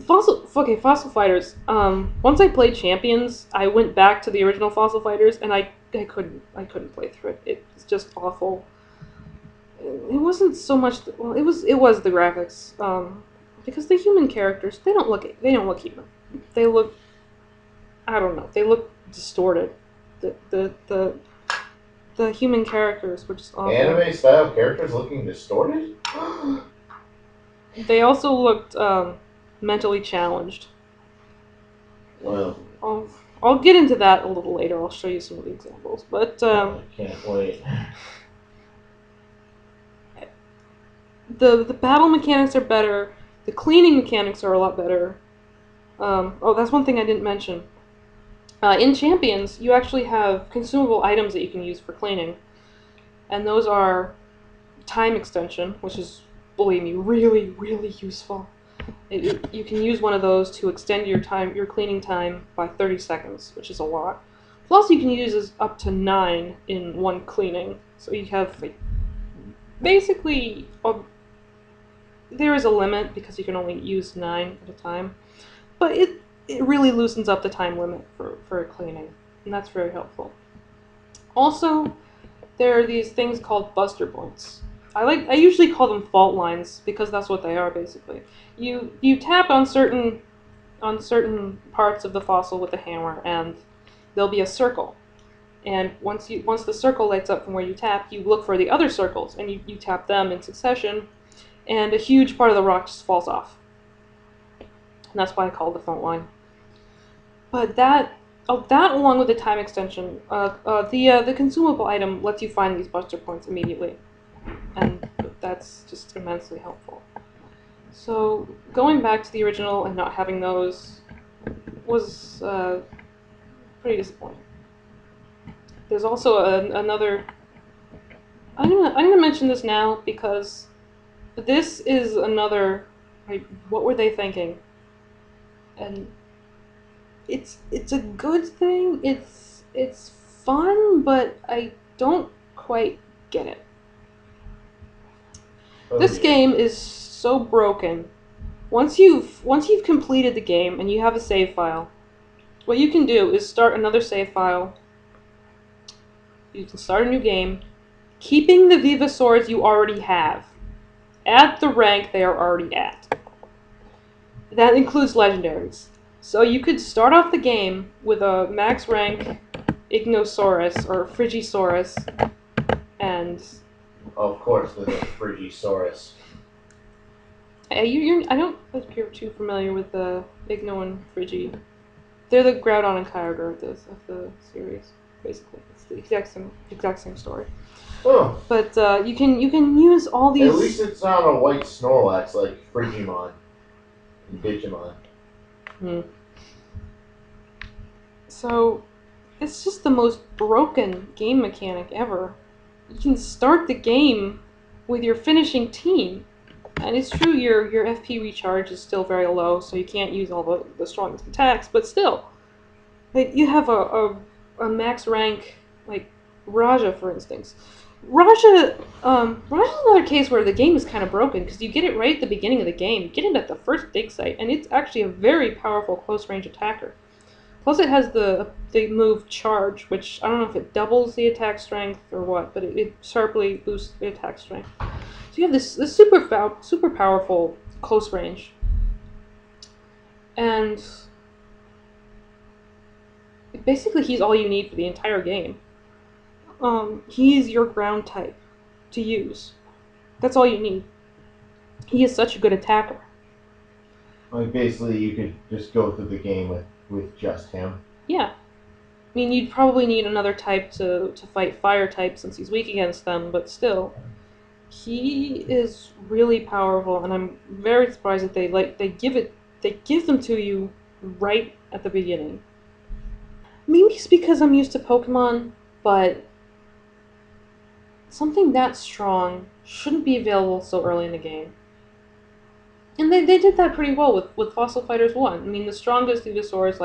Fossil Fighters. Once I played Champions, I went back to the original Fossil Fighters, and I couldn't play through it. It's just awful. It wasn't so much. Well, it was the graphics. Because the human characters, they don't look human. They look, I don't know. They look distorted. The human characters were just awful. Anime style characters looking distorted? They also looked mentally challenged. Well, I'll get into that a little later. I'll show you some of the examples. But I can't wait. the battle mechanics are better. The cleaning mechanics are a lot better. Oh, that's one thing I didn't mention. In Champions, you actually have consumable items that you can use for cleaning. And those are time extension, which is, believe me, really, really useful. You can use one of those to extend your cleaning time by 30 seconds, which is a lot. Plus, you can use up to 9 in one cleaning. So you have, basically, there is a limit because you can only use 9 at a time. But it really loosens up the time limit for cleaning, and that's very helpful. Also, there are these things called buster points. I usually call them fault lines because that's what they are basically. You tap on certain parts of the fossil with a hammer, and there'll be a circle. And once the circle lights up from where you tap, you look for the other circles, and you tap them in succession, and a huge part of the rock just falls off. And that's why I call it the fault line. But that along with the time extension, the consumable item lets you find these buster points immediately, and that's just immensely helpful. So going back to the original and not having those was pretty disappointing. There's also another. I'm gonna mention this now because this is another. What were they thinking? And it's a good thing. It's fun, but I don't quite get it. This game is so broken. Once you've completed the game and you have a save file, what you can do is start another save file. You can start a new game, keeping the Vivasaurs you already have at the rank they are already at. That includes legendaries. So you could start off the game with a max rank Ignosaurus or Frigisaurus, and of course, the Frigisaurus. I don't think you're too familiar with the Igno and Frigi. They're the Groudon and Kyogre of the series, basically. It's the exact same story. Oh. But you can use all these. At least it's not a white Snorlax like Frigimon and Digimon. So, it's just the most broken game mechanic ever. You can start the game with your finishing team. And it's true, your FP recharge is still very low, so you can't use all the strongest attacks, but still. Like, you have a max rank, like Raja, for instance. Raja's another case where the game is kind of broken, because you get it right at the beginning of the game. You get it at the first dig site, and it's actually a very powerful close-range attacker. Plus it has the move Charge, which I don't know if it doubles the attack strength or what, but it sharply boosts the attack strength. So you have this super powerful close range. And basically he's all you need for the entire game. He's your ground type to use. That's all you need. He is such a good attacker. Like, basically, you could just go through the game with just him. Yeah. I mean, you'd probably need another type to fight fire type since he's weak against them, but still. He is really powerful, and I'm very surprised that they give them to you right at the beginning. Maybe it's because I'm used to Pokemon, but something that strong shouldn't be available so early in the game. And they did that pretty well with Fossil Fighters 1. I mean, the strongest Venusaurs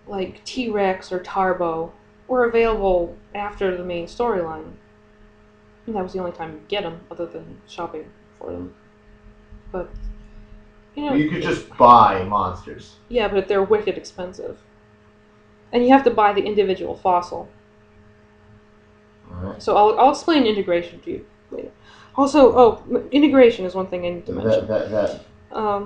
like T-Rex or Tarbo were available after the main storyline. And that was the only time you get them, other than shopping for them. But You know, You could just buy monsters. yeah, but they're wicked expensive. And you have to buy the individual fossil. Alright. So I'll explain integration to you later. Also, integration is one thing I need to mention. That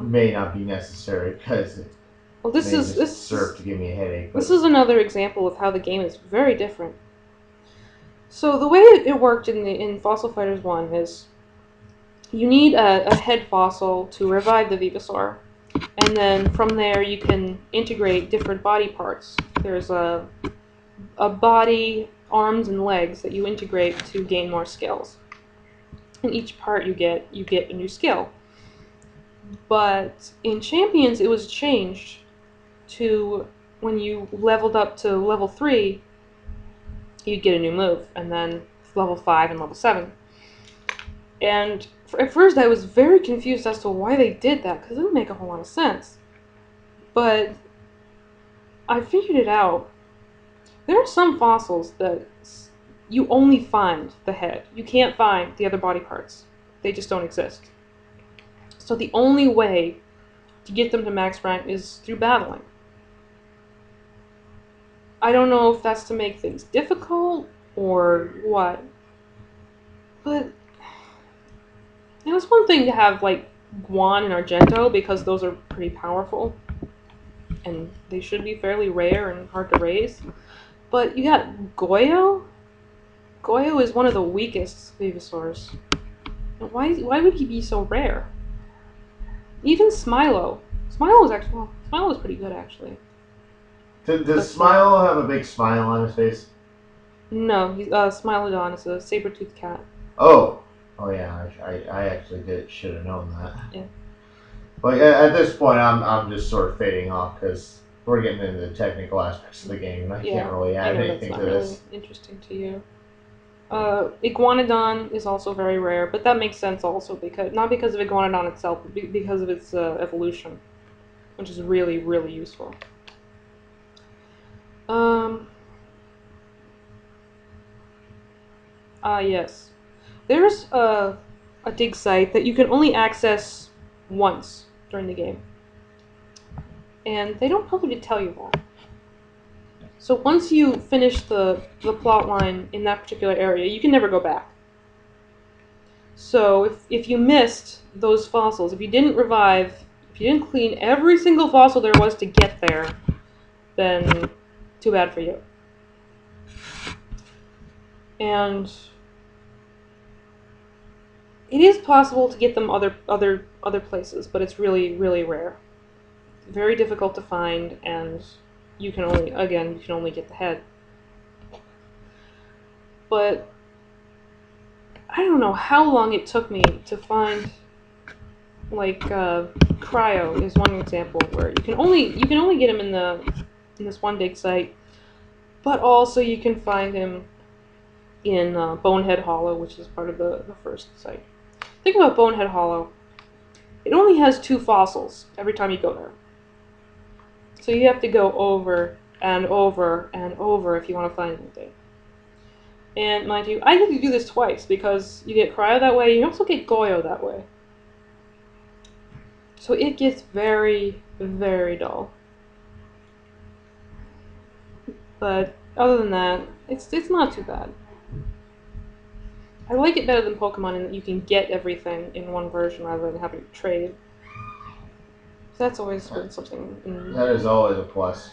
may not be necessary because it Well, may just serve to give me a headache. This is another example of how the game is very different. So the way it worked in Fossil Fighters 1 is you need a head fossil to revive the Venusaur, and then from there you can integrate different body parts. There's a body, arms, and legs that you integrate to gain more skills. In each part you get a new skill. But in Champions it was changed to when you leveled up to level 3, you'd get a new move, and then level 5 and level 7. And at first I was very confused as to why they did that, because it didn't make a whole lot of sense. But I figured it out. There are some fossils that you only find the head. You can't find the other body parts. They just don't exist. So the only way to get them to max rank is through battling. I don't know if that's to make things difficult or what, but it's one thing to have like Guan and Argento because those are pretty powerful and they should be fairly rare and hard to raise. But you got Goyo? Goyo is one of the weakest Venusaurs. Why would he be so rare? Even Smilo. Smilo is pretty good actually. Does Smilo have a big smile on his face? No, Smilodon is a saber-toothed cat. Oh yeah, I actually should have known that. Yeah. Like at this point, I'm just sort of fading off because we're getting into the technical aspects of the game, and I can't really add anything to this. Really interesting to you. Iguanodon is also very rare, but that makes sense also not because of Iguanodon itself, but because of its evolution, which is really, really useful. Yes. There's a dig site that you can only access once during the game. And they don't publicly tell you that. So once you finish the plot line in that particular area, you can never go back. So if you missed those fossils, if you didn't revive, if you didn't clean every single fossil there was to get there, then too bad for you. And it is possible to get them other places, but it's really, really rare. Very difficult to find, and you can only get the head. But I don't know how long it took me to find, like, Cryo is one example where you can only get him in this one dig site, but also you can find him in Bonehead Hollow, which is part of the first site. Think about Bonehead Hollow. It only has 2 fossils every time you go there. So you have to go over and over and over if you want to find anything. And mind you, I had to do this twice because you get Cryo that way, and you also get Goyo that way. So it gets very, very dull. But other than that, it's not too bad. I like it better than Pokemon in that you can get everything in one version rather than having to trade. So that's always been something. That is always a plus.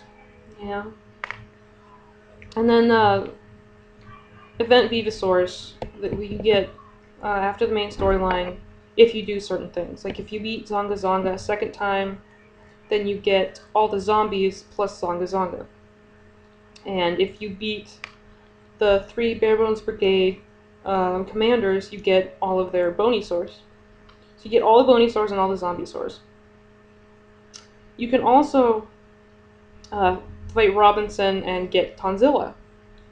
Yeah. And then Event Venusaurs that you get after the main storyline if you do certain things. Like if you beat Zonga Zonga a second time, then you get all the zombies plus Zonga Zonga. And if you beat the 3 Barebones Brigade commanders, you get all of their Bonysaurs. So you get all the Bonysaurs and all the Zombiesaurs. You can also fight Robinson and get Tonzilla.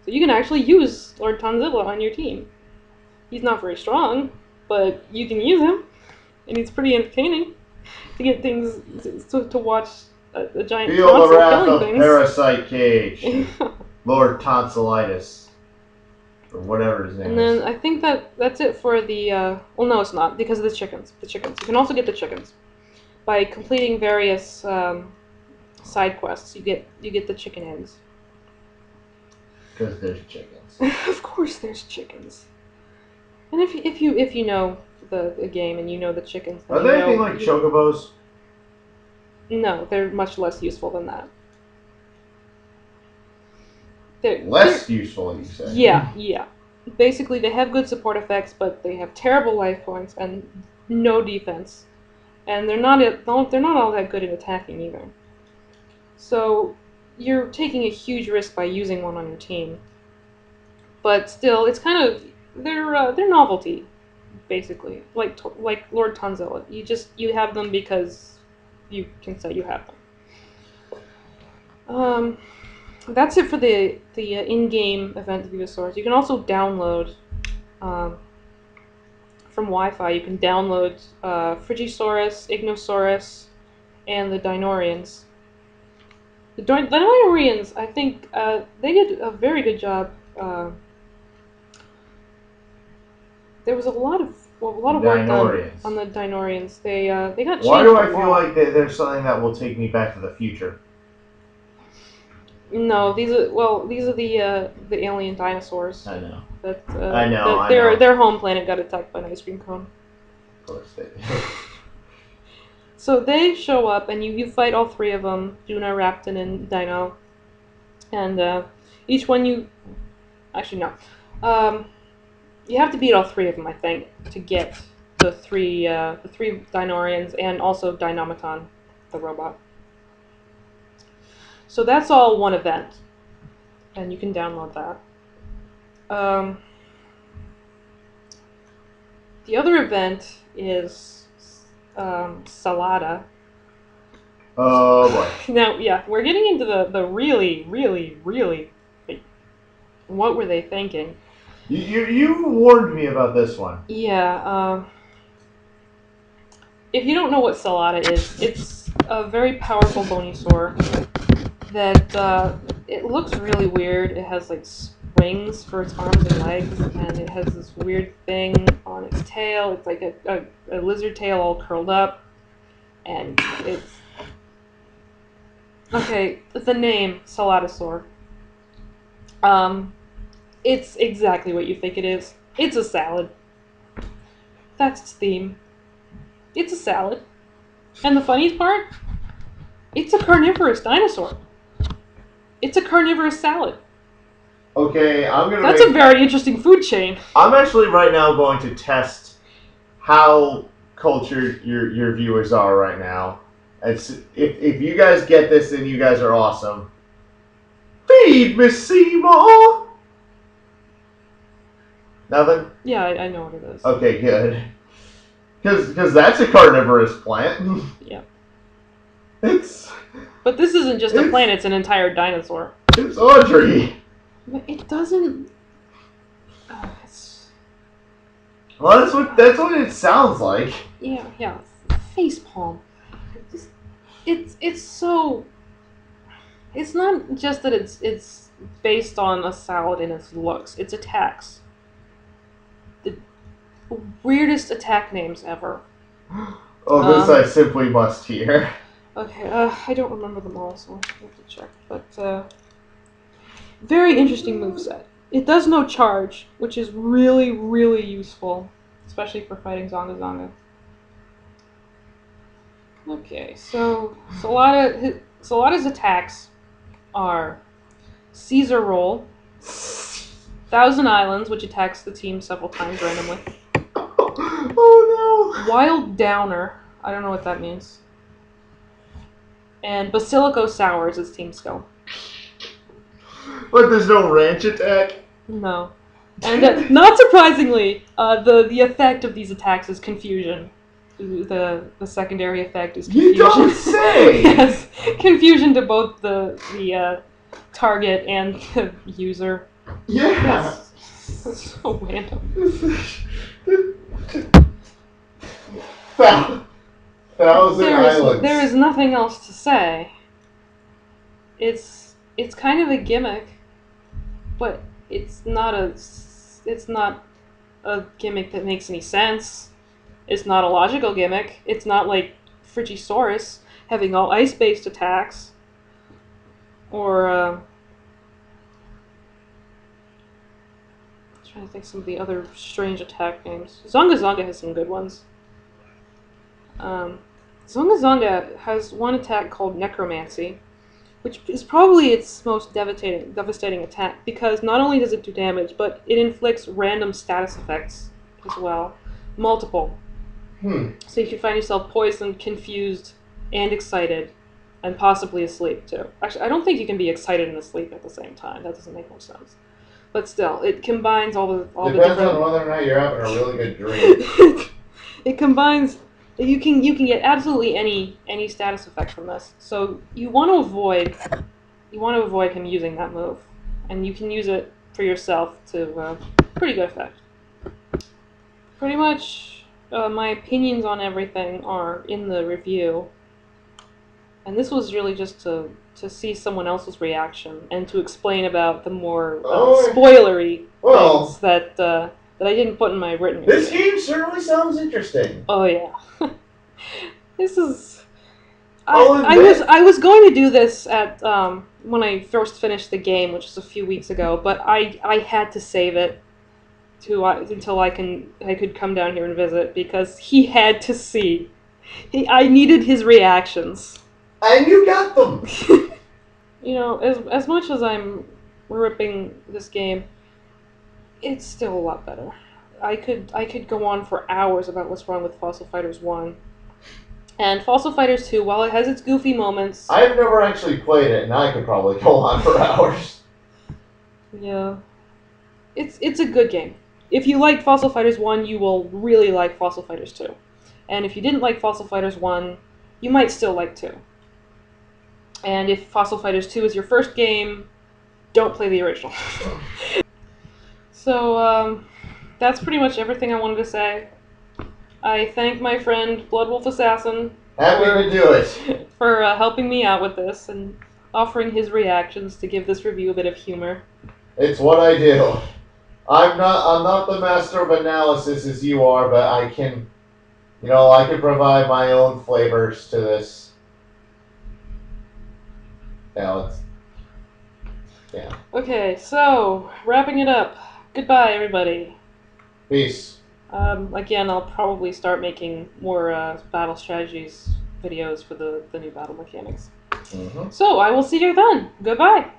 So you can actually use Lord Tonzilla on your team. He's not very strong, but you can use him, and it's pretty entertaining to get things to watch a giant Feel the wrath killing of things. Parasite Cage, Lord Tonsillitis, or whatever his name And then I think that's it for the. Well, no, it's not because of the chickens. The chickens. You can also get the chickens. by completing various side quests, you get the chicken eggs. Because there's chickens. Of course, there's chickens. And if you know the game and you know the chickens, are they anything like chocobos? No, they're much less useful than that. Less useful, you say? Yeah. Basically, they have good support effects, but they have terrible life points and no defense, and they're not all that good at attacking either. So you're taking a huge risk by using one on your team. But still, it's kind of they're novelty, basically, like Lord Tonzilla. You have them because you can say you have them. That's it for the in-game event Venusaurs. You can also download from Wi-Fi. You can download Frigisaurus, Ignosaurus, and the Dinoreans. The Dinoreans, I think, they did a very good job. There was a lot of work done on the Dinoreans. They got changed. Why do I feel like there's something that will take me back to the future? No, these are the alien dinosaurs. I know. I know. Their home planet got attacked by an ice cream cone. Of course they did. So they show up, and you fight all three of them: Duna, Raptor, and Dino. And each one actually no, you have to beat all three of them, I think, to get the three Dinoreans and also Dynamaton, the robot. So that's all one event, and you can download that. The other event is Salada. Oh boy. Now, yeah, we're getting into the really, really, really, like, what were they thinking? You warned me about this one. Yeah, if you don't know what Salada is, it's a very powerful Bonysaur that it looks really weird. It has like springs for its arms and legs, and it has this weird thing on its tail. It's like a lizard tail all curled up, and it's okay. The name Saladasaur. It's exactly what you think it is. It's a salad. That's its theme. It's a salad. And the funniest part? It's a carnivorous dinosaur. It's a carnivorous salad. Okay, That's a very interesting food chain. I'm actually right now going to test how cultured your viewers are right now. If you guys get this, then you guys are awesome. Feed Miss Seymour! Nothing? Yeah, I know what it is. Okay, good. Because that's a carnivorous plant. Yeah. But this isn't just a plant, it's an entire dinosaur. It's Audrey! But it doesn't... Well, that's what it sounds like. Yeah. Facepalm. It's so... It's not just that it's based on a salad in its looks. Its attacks. The weirdest attack names ever. Oh, this I simply must hear. Okay, I don't remember them all, so I have to check. But, very interesting moveset. It does no charge, which is really, really useful, especially for fighting Zonga Zonga. Okay, so Salada's attacks are Caesar Roll, Thousand Islands, which attacks the team several times randomly. Oh no! Wild Downer, I don't know what that means. And Basilico Sour is its team skill. But there's no ranch attack? No. And not surprisingly, the effect of these attacks is confusion. The secondary effect is confusion. You don't say! Yes, confusion to both the target and the user. Yeah! That's so random. Thousand Islands. There is nothing else to say. It's kind of a gimmick, but it's not a gimmick that makes any sense. It's not a logical gimmick. It's not like Frigisaurus having all ice-based attacks. Or, trying to think some of the other strange attack names. Zonga Zonga has some good ones. Zonga Zonga has one attack called Necromancy, which is probably its most devastating attack, because not only does it do damage, but it inflicts random status effects as well. Multiple. So you can find yourself poisoned, confused, and excited, and possibly asleep too. Actually, I don't think you can be excited and asleep at the same time. That doesn't make much sense. But still, it combines all the different... Depends on whether or not you're having a really good dream. It combines... You can get absolutely any status effect from this. So you want to avoid him using that move, and you can use it for yourself to pretty good effect. Pretty much, my opinions on everything are in the review, and this was really just to see someone else's reaction and to explain about the more spoilery things that I didn't put in my written review. This game certainly sounds interesting. Oh yeah. This is... I was going to do this at when I first finished the game, which was a few weeks ago, but I had to save it until I could come down here and visit, because he had to see. I needed his reactions. And you got them! You know, as much as I'm ripping this game, it's still a lot better. I could go on for hours about what's wrong with Fossil Fighters 1. And Fossil Fighters 2, while it has its goofy moments... I've never actually played it, and I could probably go on for hours. Yeah. It's a good game. If you liked Fossil Fighters 1, you will really like Fossil Fighters 2. And if you didn't like Fossil Fighters 1, you might still like 2. And if Fossil Fighters 2 is your first game, don't play the original. So, that's pretty much everything I wanted to say. I thank my friend Bloodwolf Assassin Happy to do it. For helping me out with this and offering his reactions to give this review a bit of humor. It's what I do. I'm not the master of analysis as you are, but I can, I can provide my own flavors to this. Yeah. Okay, so wrapping it up. Goodbye, everybody. Peace. Again, I'll probably start making more battle strategies videos for the new battle mechanics. So I will see you then. Goodbye.